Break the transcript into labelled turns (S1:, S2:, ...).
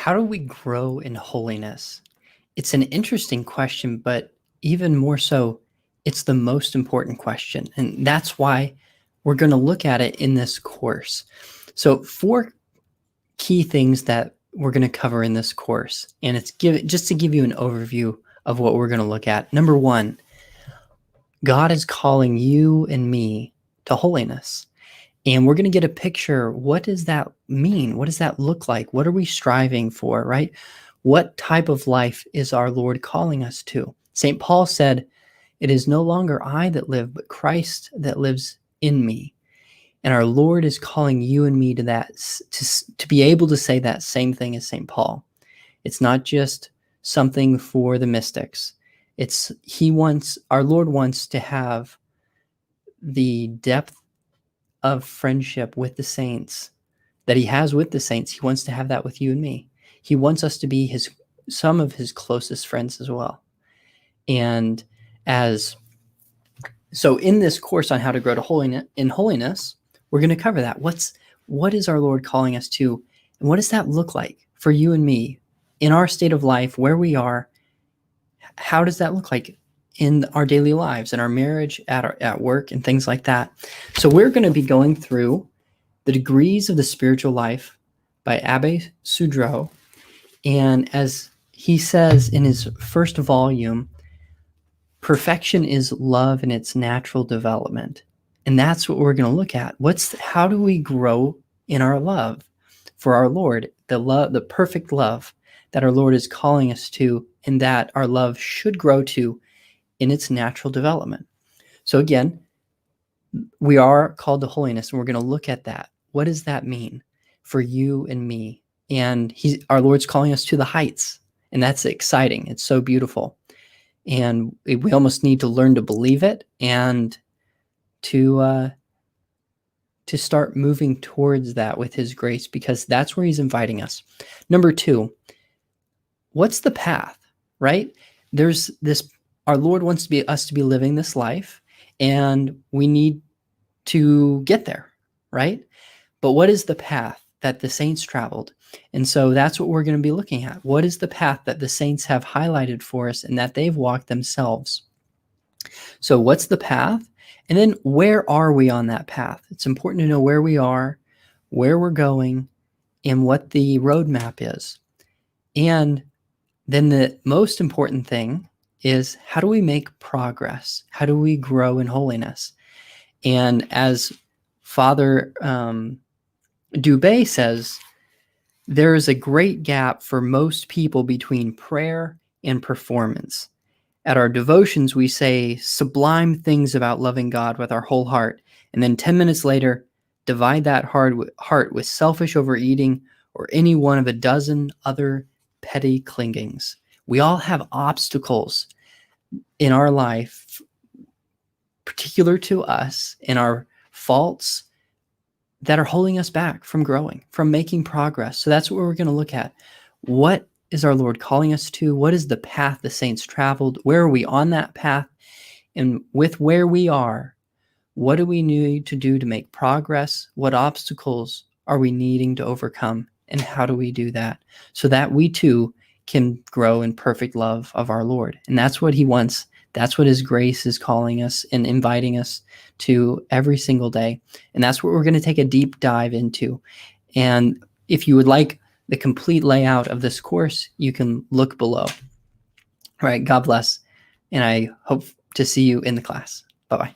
S1: How do we grow in holiness? It's an interesting question, but even more so, it's the most important question. And that's why we're going to look at it in this course. So, four key things that we're going to cover in this course. And it's just to give you an overview of what we're going to look at. Number one, God is calling you and me to holiness. And we're going to get a picture. What does that mean? What does that look like? What are we striving for, right? What type of life is our Lord calling us to? St. Paul said, "It is no longer I that live, but Christ that lives in me." And our Lord is calling you and me to that, to be able to say that same thing as St. Paul. It's not just something for the mystics. Our Lord wants to have the depth of friendship with the saints that he has with the saints. He wants to have that with you and me. He wants us to be some of his closest friends as well. And so in this course on how to grow to holiness, we're going to cover that. What is our Lord calling us to? And what does that look like for you and me in our state of life, where we are? How does that look like in our daily lives, in our marriage, at work, and things like that? So we're going to be going through The Degrees of the Spiritual Life by Abbe Sudreau. And as he says in his first volume, perfection is love in its natural development. And that's what we're going to look at. How do we grow in our love for our Lord, the perfect love that our Lord is calling us to, and that our love should grow to in its natural development. So again, we are called to holiness, and we're going to look at that. What does that mean for you and me? And our Lord's calling us to the heights, and that's exciting. It's so beautiful. And we almost need to learn to believe it and to start moving towards that with his grace, because that's where he's inviting us. Number two, what's the path, right? There's this, our Lord wants us to be living this life, and we need to get there, right? But what is the path that the saints traveled? And so that's what we're going to be looking at. What is the path that the saints have highlighted for us and that they've walked themselves? So what's the path? And then where are we on that path? It's important to know where we are, where we're going, and what the roadmap is. And then the most important thing is, how do we make progress? How do we grow in holiness? And as Father Dubé says, there is a great gap for most people between prayer and performance. At our devotions, we say sublime things about loving God with our whole heart, and then 10 minutes later, divide that heart with selfish overeating or any one of a dozen other petty clingings. We all have obstacles in our life, particular to us, in our faults, that are holding us back from growing, from making progress. So that's what we're going to look at. What is our Lord calling us to? What is the path the saints traveled? Where are we on that path? And with where we are, what do we need to do to make progress? What obstacles are we needing to overcome? And how do we do that so that we too can grow in perfect love of our Lord? And that's what he wants. That's what his grace is calling us and inviting us to every single day. And that's what we're going to take a deep dive into. And if you would like the complete layout of this course, you can look below. All right, God bless. And I hope to see you in the class. Bye-bye.